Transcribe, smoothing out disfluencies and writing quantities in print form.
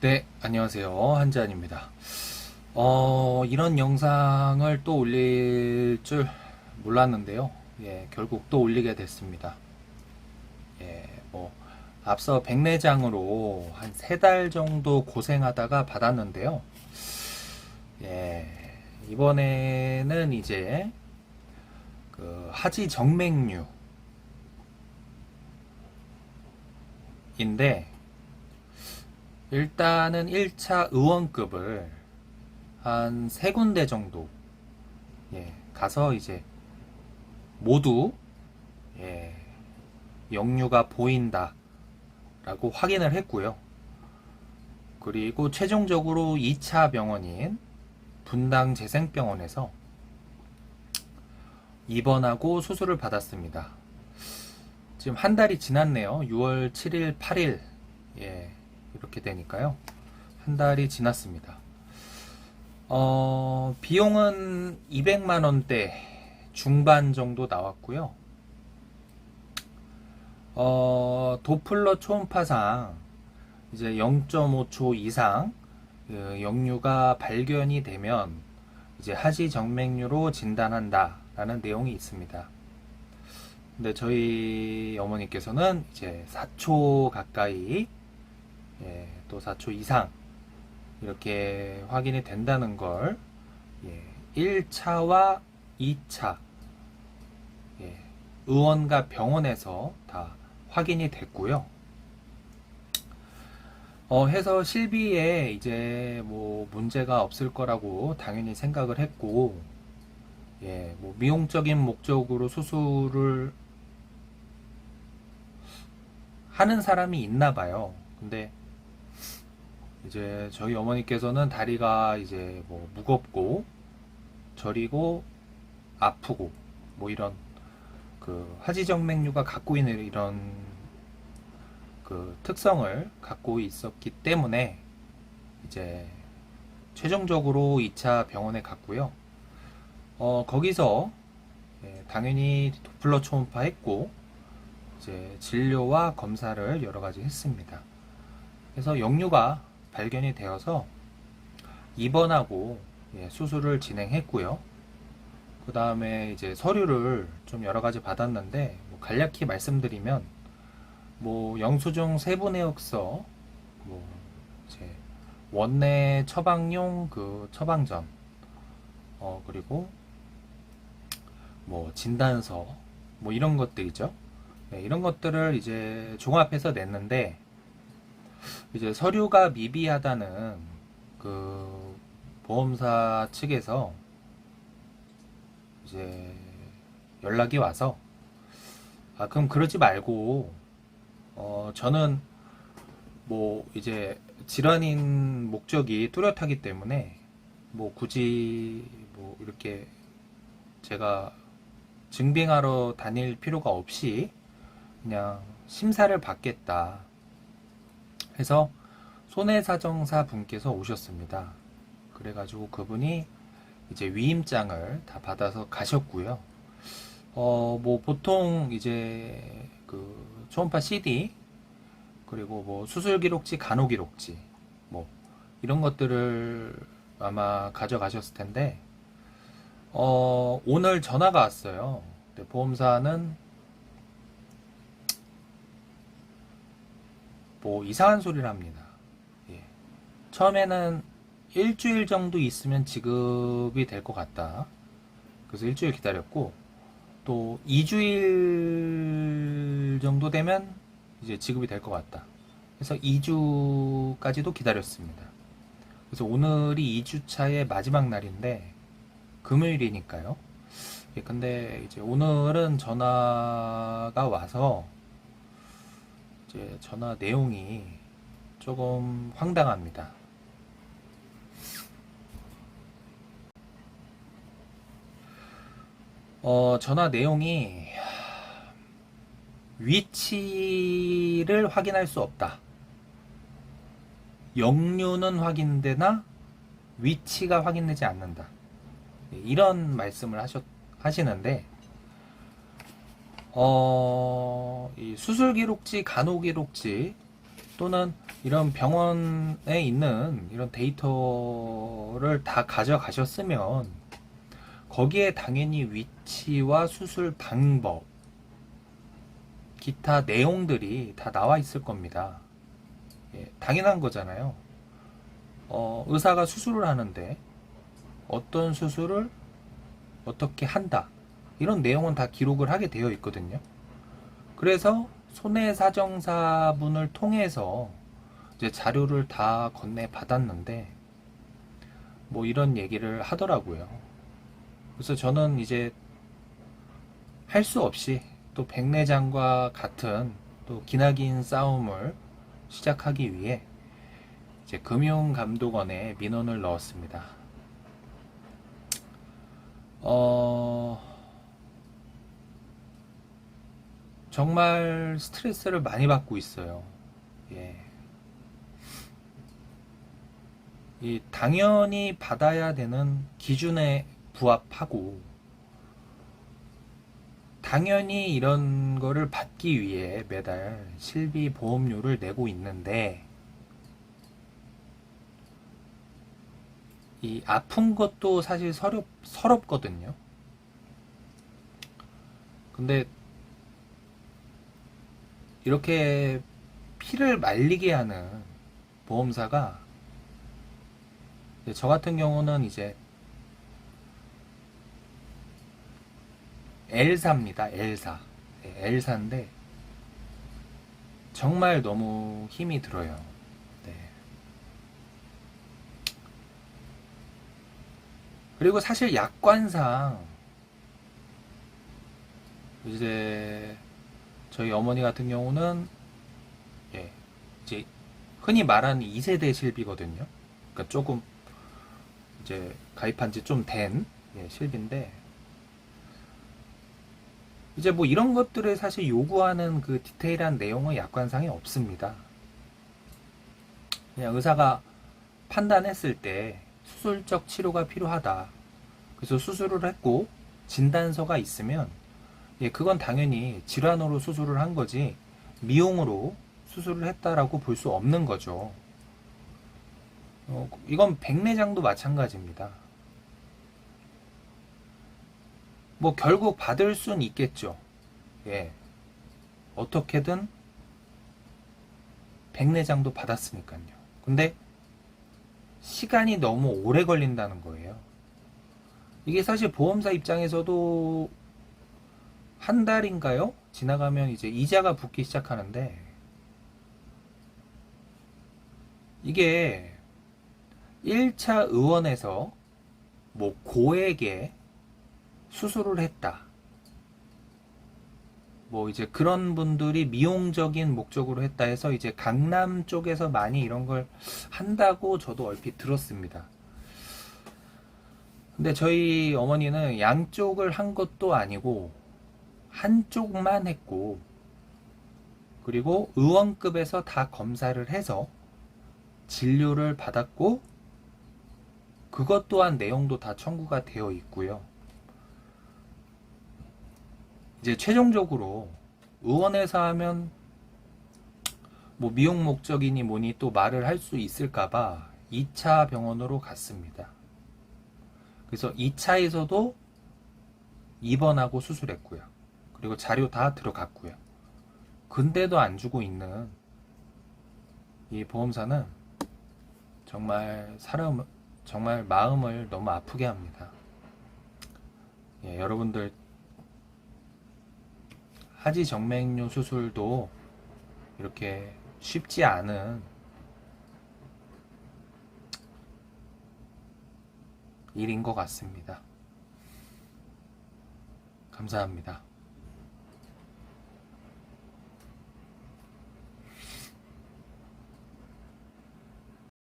네, 안녕하세요. 한지안입니다. 이런 영상을 또 올릴 줄 몰랐는데요. 예, 결국 또 올리게 됐습니다. 예, 앞서 백내장으로 한 3달 정도 고생하다가 받았는데요. 예, 이번에는 이제 그 하지 정맥류인데, 일단은 1차 의원급을 한 3군데 정도 가서 이제 모두 역류가 보인다 라고 확인을 했고요. 그리고 최종적으로 2차 병원인 분당재생병원에서 입원하고 수술을 받았습니다. 지금 한 달이 지났네요. 6월 7일, 8일 이렇게 되니까요. 한 달이 지났습니다. 비용은 200만원대 중반 정도 나왔고요. 도플러 초음파상 이제 0.5초 이상 역류가 발견이 되면 이제 하지 정맥류로 진단한다 라는 내용이 있습니다. 근데 저희 어머니께서는 이제 4초 가까이 또 4초 이상 이렇게 확인이 된다는 걸 1차와 2차 의원과 병원에서 다 확인이 됐고요. 해서 실비에 이제 뭐 문제가 없을 거라고 당연히 생각을 했고, 뭐 미용적인 목적으로 수술을 하는 사람이 있나 봐요. 근데 이제 저희 어머니께서는 다리가 이제 뭐 무겁고 저리고 아프고 뭐 이런 그 하지정맥류가 갖고 있는 이런 그 특성을 갖고 있었기 때문에 이제 최종적으로 2차 병원에 갔고요. 거기서 당연히 도플러 초음파 했고 이제 진료와 검사를 여러 가지 했습니다. 그래서 역류가 발견이 되어서 입원하고 수술을 진행했고요. 그 다음에 이제 서류를 좀 여러 가지 받았는데 간략히 말씀드리면 영수증 세부내역서, 이제 원내 처방용 그 처방전, 그리고 진단서, 이런 것들이죠. 이런 것들을 이제 종합해서 냈는데 이제 서류가 미비하다는 그 보험사 측에서 이제 연락이 와서 그럼 그러지 말고 저는 이제 질환인 목적이 뚜렷하기 때문에 굳이 이렇게 제가 증빙하러 다닐 필요가 없이 그냥 심사를 받겠다 해서 손해사정사 분께서 오셨습니다. 그래가지고 그분이 이제 위임장을 다 받아서 가셨고요. 보통 이제 그 초음파 CD 그리고 수술 기록지, 간호 기록지 이런 것들을 아마 가져가셨을 텐데 오늘 전화가 왔어요. 근데 보험사는 이상한 소리를 합니다. 처음에는 일주일 정도 있으면 지급이 될 것 같다. 그래서 일주일 기다렸고 또 2주일 정도 되면 이제 지급이 될 것 같다. 그래서 2주까지도 기다렸습니다. 그래서 오늘이 2주차의 마지막 날인데 금요일이니까요. 근데 이제 오늘은 전화가 와서 이제 전화 내용이 조금 황당합니다. 전화 내용이 위치를 확인할 수 없다. 역류는 확인되나 위치가 확인되지 않는다. 이런 말씀을 하시는데 이 수술 기록지, 간호 기록지 또는 이런 병원에 있는 이런 데이터를 다 가져가셨으면 거기에 당연히 위치와 수술 방법, 기타 내용들이 다 나와 있을 겁니다. 예, 당연한 거잖아요. 의사가 수술을 하는데 어떤 수술을 어떻게 한다. 이런 내용은 다 기록을 하게 되어 있거든요. 그래서 손해사정사분을 통해서 이제 자료를 다 건네 받았는데 뭐 이런 얘기를 하더라고요. 그래서 저는 이제 할 수 없이 또 백내장과 같은 또 기나긴 싸움을 시작하기 위해 이제 금융감독원에 민원을 넣었습니다. 정말 스트레스를 많이 받고 있어요. 예. 당연히 받아야 되는 기준에 부합하고 당연히 이런 거를 받기 위해 매달 실비 보험료를 내고 있는데 이 아픈 것도 사실 서럽거든요. 근데 이렇게 피를 말리게 하는 보험사가 저 같은 경우는 이제 L사입니다. L사. 네, L사인데 정말 너무 힘이 들어요. 네. 그리고 사실 약관상 이제 저희 어머니 같은 경우는 예, 이제 흔히 말하는 2세대 실비거든요. 그러니까 조금 이제 가입한 지 좀 된 실비인데 이제 뭐 이런 것들을 사실 요구하는 그 디테일한 내용은 약관상에 없습니다. 그냥 의사가 판단했을 때 수술적 치료가 필요하다. 그래서 수술을 했고 진단서가 있으면 예, 그건 당연히 질환으로 수술을 한 거지 미용으로 수술을 했다라고 볼 수 없는 거죠. 이건 백내장도 마찬가지입니다. 뭐 결국 받을 수는 있겠죠. 예. 어떻게든 백내장도 받았으니까요. 근데 시간이 너무 오래 걸린다는 거예요. 이게 사실 보험사 입장에서도 한 달인가요? 지나가면 이제 이자가 붙기 시작하는데 이게 1차 의원에서 뭐 고액의 수술을 했다. 뭐 이제 그런 분들이 미용적인 목적으로 했다 해서 이제 강남 쪽에서 많이 이런 걸 한다고 저도 얼핏 들었습니다. 근데 저희 어머니는 양쪽을 한 것도 아니고 한쪽만 했고 그리고 의원급에서 다 검사를 해서 진료를 받았고 그것 또한 내용도 다 청구가 되어 있고요. 이제 최종적으로 의원에서 하면 뭐 미용 목적이니 뭐니 또 말을 할 수 있을까봐 2차 병원으로 갔습니다. 그래서 2차에서도 입원하고 수술했고요. 그리고 자료 다 들어갔고요. 근데도 안 주고 있는 이 보험사는 정말 마음을 너무 아프게 합니다. 예, 여러분들 하지 정맥류 수술도 이렇게 쉽지 않은 일인 것 같습니다. 감사합니다.